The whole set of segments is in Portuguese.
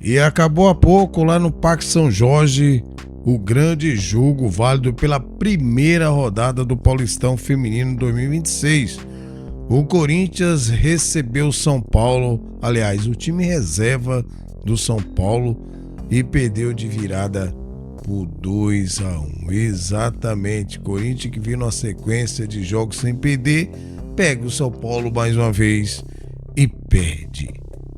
E acabou há pouco lá no Parque São Jorge o grande jogo válido pela primeira rodada do Paulistão Feminino 2026. O Corinthians recebeu o São Paulo, aliás, o time reserva do São Paulo, e perdeu de virada por 2-1. Exatamente, Corinthians que viu uma sequência de jogos sem perder, pega o São Paulo mais uma vez e perde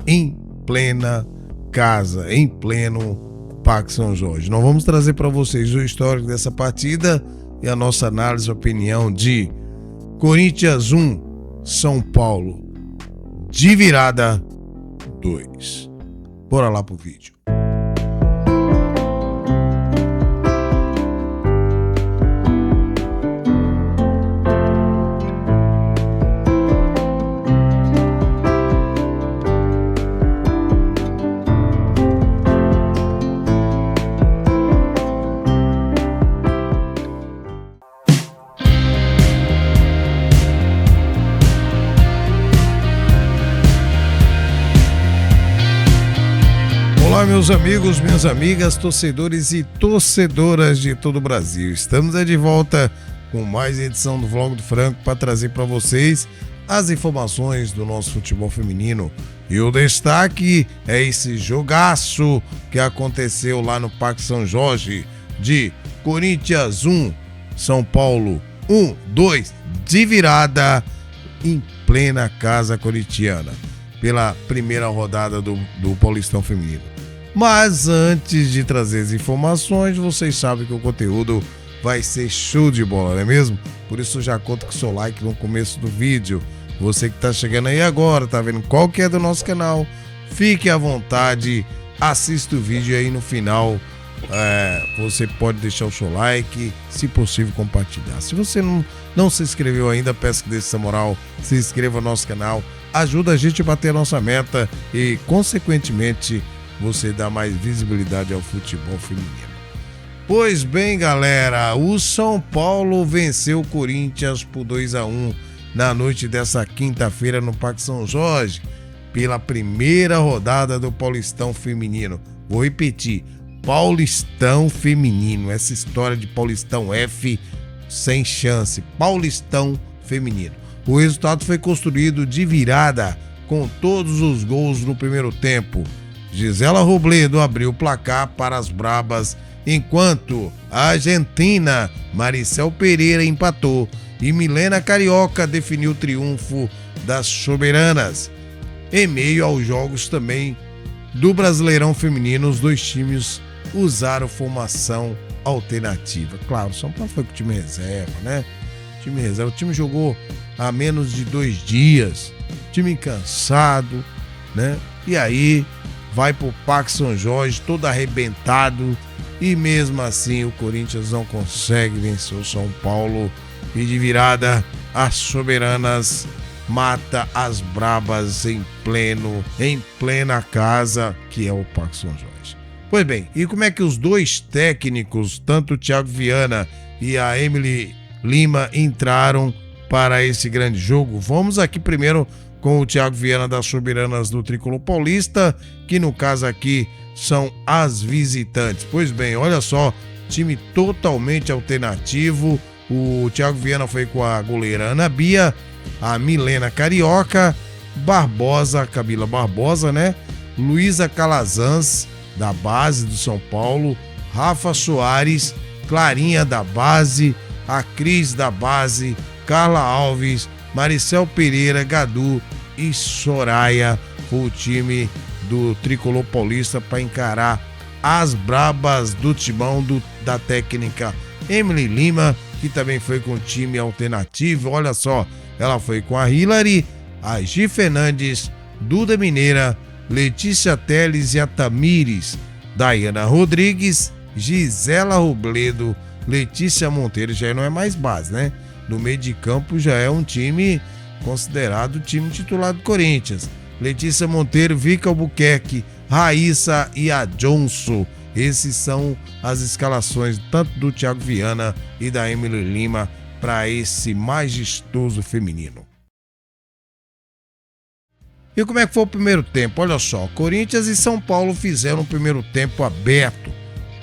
em plena casa, em pleno Parque São Jorge. Nós vamos trazer para vocês o histórico dessa partida e a nossa análise e opinião de Corinthians 1, São Paulo de virada 2. Bora lá pro vídeo. Olá, meus amigos, minhas amigas, torcedores e torcedoras de todo o Brasil. Estamos de volta com mais edição do Vlog do Franco para trazer para vocês as informações do nosso futebol feminino. E o destaque é esse jogaço que aconteceu lá no Parque São Jorge de Corinthians 1, São Paulo 1-2 de virada em plena casa corintiana pela primeira rodada do Paulistão Feminino. Mas antes de trazer as informações, vocês sabem que o conteúdo vai ser show de bola, não é mesmo? Por isso já conto com o seu like no começo do vídeo. Você que está chegando aí agora, tá vendo qual que é do nosso canal, fique à vontade, assista o vídeo aí no final. Você pode deixar o seu like, se possível compartilhar. Se você não se inscreveu ainda, peço que dê essa moral, se inscreva no nosso canal, ajuda a gente a bater a nossa meta e, consequentemente, você dá mais visibilidade ao futebol feminino. Pois bem, galera, o São Paulo venceu o Corinthians por 2-1 na noite dessa quinta-feira no Parque São Jorge, pela primeira rodada do Paulistão Feminino. Vou repetir, Paulistão Feminino, essa história de Paulistão F sem chance, Paulistão Feminino. O resultado foi construído de virada com todos os gols no primeiro tempo. Gisela Robledo abriu o placar para as Brabas, enquanto a argentina Maricel Pereira empatou e Milena Carioca definiu o triunfo das soberanas. Em meio aos jogos também do Brasileirão Feminino, os dois times usaram formação alternativa. Claro, o São Paulo foi com o time reserva, né? O time jogou há menos de 2 dias, time cansado, né? E aí vai pro Parque São Jorge todo arrebentado e mesmo assim o Corinthians não consegue vencer o São Paulo e de virada as soberanas mata as Brabas em plena casa que é o Parque São Jorge. Pois bem, e como é que os dois técnicos, tanto o Thiago Viana e a Emily Lima, entraram para esse grande jogo? Vamos aqui primeiro com o Thiago Viana das Soberanas do Tricolor Paulista, que no caso aqui são as visitantes. Pois bem, olha só, time totalmente alternativo. O Thiago Viana foi com a goleira Ana Bia, a Milena Carioca, Camila Barbosa, né? Luísa Calazans, da base do São Paulo, Rafa Soares, Clarinha da base, a Cris da base, Carla Alves, Maricel Pereira, Gadu e Soraya. Foi o time do Tricolor Paulista para encarar as Brabas do timão da técnica Emily Lima, que também foi com o time alternativo. Olha só, ela foi com a Hilary, a Gi Fernandes, Duda Mineira, Letícia Teles e a Tamires, Dayana Rodrigues, Gisela Robledo, Letícia Monteiro. Já não é mais base, né? No meio de campo já é um time considerado o time titular do Corinthians. Letícia Monteiro, Vika Albuquerque, Raíssa e a Johnson. Esses são as escalações tanto do Thiago Viana e da Emily Lima para esse majestoso feminino. E como é que foi o primeiro tempo? Olha só, Corinthians e São Paulo fizeram o primeiro tempo aberto,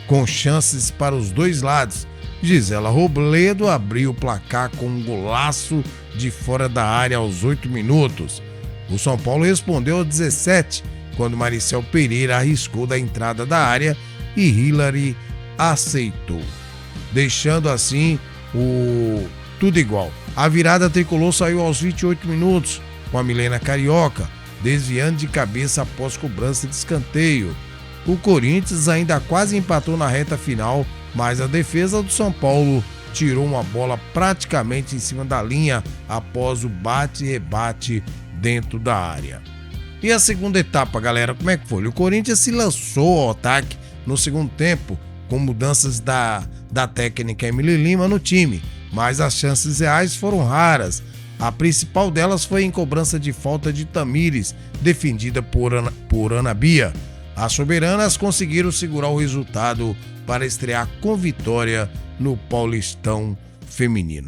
com chances para os dois lados. Gisela Robledo abriu o placar com um golaço de fora da área aos 8 minutos. O São Paulo respondeu aos 17, quando Maricel Pereira arriscou da entrada da área e Hillary aceitou, deixando assim tudo igual. A virada tricolor saiu aos 28 minutos, com a Milena Carioca desviando de cabeça após cobrança de escanteio. O Corinthians ainda quase empatou na reta final, mas a defesa do São Paulo tirou uma bola praticamente em cima da linha após o bate e rebate dentro da área. E a segunda etapa, galera, como é que foi? O Corinthians se lançou ao ataque no segundo tempo, com mudanças da técnica Emily Lima no time, mas as chances reais foram raras. A principal delas foi em cobrança de falta de Tamires, defendida por Ana Bia. As soberanas conseguiram segurar o resultado para estrear com vitória no Paulistão Feminino.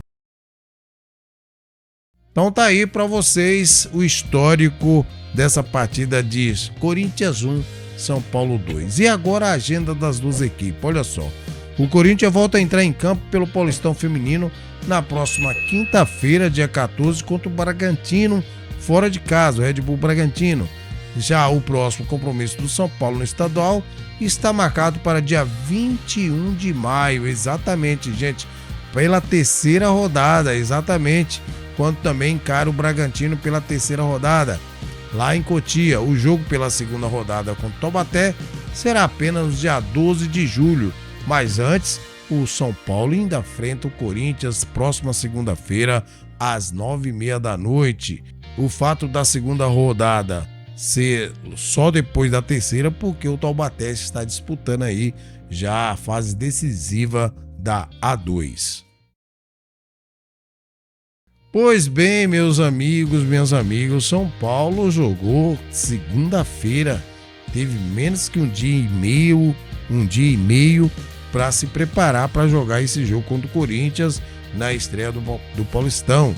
Então tá aí para vocês o histórico dessa partida de Corinthians 1, São Paulo 2. E agora a agenda das duas equipes, olha só. O Corinthians volta a entrar em campo pelo Paulistão Feminino na próxima quinta-feira, dia 14, contra o Bragantino, fora de casa, o Red Bull Bragantino. Já o próximo compromisso do São Paulo no estadual está marcado para dia 21 de maio, exatamente, gente, pela terceira rodada, exatamente, quando também encara o Bragantino pela terceira rodada, lá em Cotia. O jogo pela segunda rodada contra o Taubaté será apenas no dia 12 de julho, mas antes, o São Paulo ainda enfrenta o Corinthians próxima segunda-feira, às 9h30 da noite. O fato da segunda rodada ser só depois da terceira, porque o Taubaté está disputando aí já a fase decisiva da A2. Pois bem, meus amigos, minhas amigas, São Paulo jogou segunda-feira, teve menos que um dia e meio para se preparar para jogar esse jogo contra o Corinthians na estreia do Paulistão.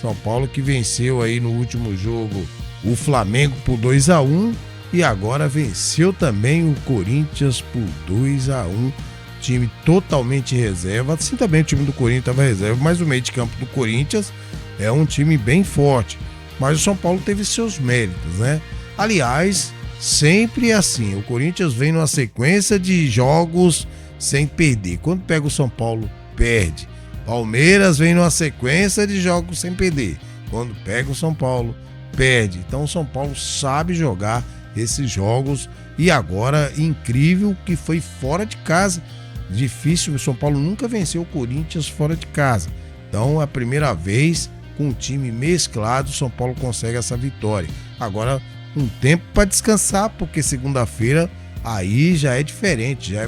São Paulo que venceu aí no último jogo o Flamengo por 2-1 e agora venceu também o Corinthians por 2-1. Time totalmente reserva. Assim também o time do Corinthians estava reserva, mas o meio de campo do Corinthians é um time bem forte. Mas o São Paulo teve seus méritos, né? Aliás, sempre assim, o Corinthians vem numa sequência de jogos sem perder. Quando pega o São Paulo, perde. Palmeiras vem numa sequência de jogos sem perder. Quando pega o São Paulo, perde. Então o São Paulo sabe jogar esses jogos e agora incrível que foi fora de casa. Difícil, o São Paulo nunca venceu o Corinthians fora de casa. Então é a primeira vez com um time mesclado o São Paulo consegue essa vitória. Agora um tempo para descansar, porque segunda-feira aí já é diferente, já é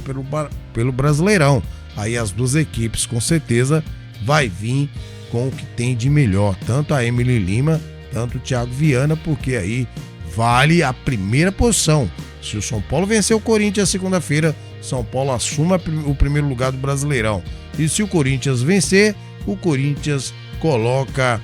pelo Brasileirão. Aí as duas equipes com certeza vai vir com o que tem de melhor, tanto a Emily Lima, tanto o Thiago Viana, porque aí vale a primeira posição. Se o São Paulo vencer o Corinthians segunda-feira, São Paulo assume o primeiro lugar do Brasileirão. E se o Corinthians vencer, o Corinthians coloca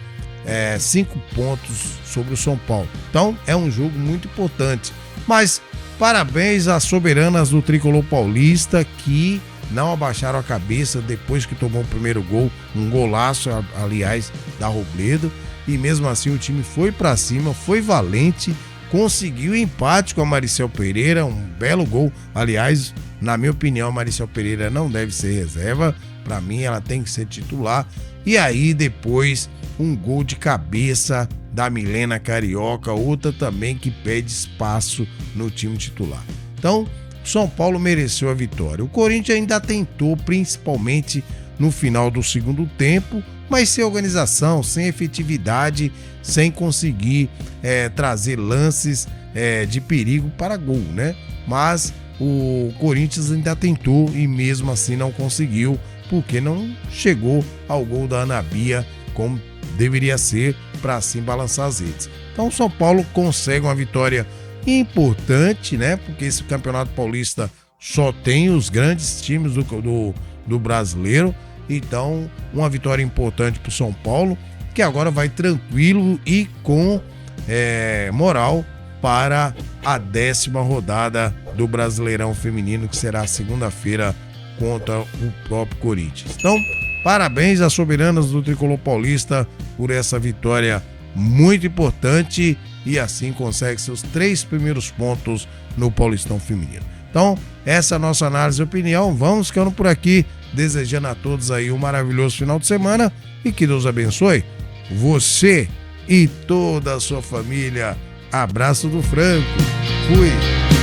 5 pontos sobre o São Paulo. Então é um jogo muito importante. Mas parabéns às soberanas do Tricolor Paulista que não abaixaram a cabeça depois que tomou o primeiro gol, um golaço, aliás, da Robledo. E mesmo assim o time foi para cima, foi valente, conseguiu empate com a Maricel Pereira, um belo gol. Aliás, na minha opinião, a Maricel Pereira não deve ser reserva. Para mim, ela tem que ser titular. E aí, depois, um gol de cabeça da Milena Carioca, outra também que pede espaço no time titular. Então, São Paulo mereceu a vitória. O Corinthians ainda tentou, principalmente no final do segundo tempo, mas sem organização, sem efetividade, sem conseguir trazer lances de perigo para gol, né? Mas o Corinthians ainda tentou e mesmo assim não conseguiu, porque não chegou ao gol da Ana Bia como deveria ser para assim balançar as redes. Então o São Paulo consegue uma vitória importante, né? Porque esse Campeonato Paulista só tem os grandes times do brasileiro. Então, uma vitória importante para o São Paulo, que agora vai tranquilo e com moral para a 10ª rodada do Brasileirão Feminino, que será segunda-feira contra o próprio Corinthians. Então, parabéns às soberanas do Tricolor Paulista por essa vitória muito importante e assim consegue seus 3 primeiros pontos no Paulistão Feminino. Então, essa é a nossa análise e opinião. Vamos ficando por aqui, desejando a todos aí um maravilhoso final de semana e que Deus abençoe você e toda a sua família. Abraço do Franco. Fui.